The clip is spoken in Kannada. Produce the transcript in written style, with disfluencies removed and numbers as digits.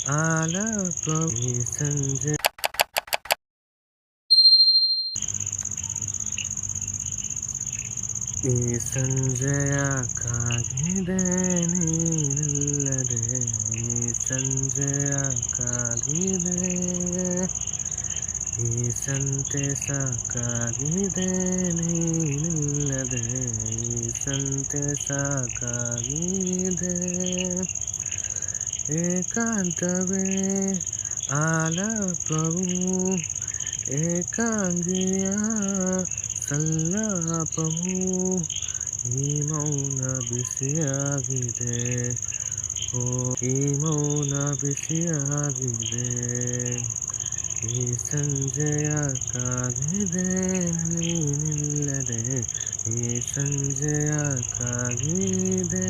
ಆಲಾಪ ಈ ಸಂಜೆ ಈ ಸಂಜೆಯ ಕಾಗಿದೆ ನೀನಿಲ್ಲದೆ ಈ ಸಂಜೆಯ ಕಾಗಿದೆ ಈ ಸಂತೆ ಸಾಕಾಗಿದೆ ನೀನಿಲ್ಲದೆ ಈ ಸಂತೆ ಸಾಕಾಗಿದೆ ಏಕಾಂತವೇ ಆಲಾಪವು ಏಕಾಂಗಿಯ ಸಲ್ಲಾಪವು ಈ ಮೌನ ಬಿಸಿಯಾಗಿದೆ ಓ ಈ ಮೌನ ಬಿಸಿಯಾಗಿದೆ ಈ ಸಂಜೆಯ ಕಾಗಿದೆ ನೀನಿಲ್ಲದೆ ಈ ಸಂಜೆಯ ಕಾಗಿದೆ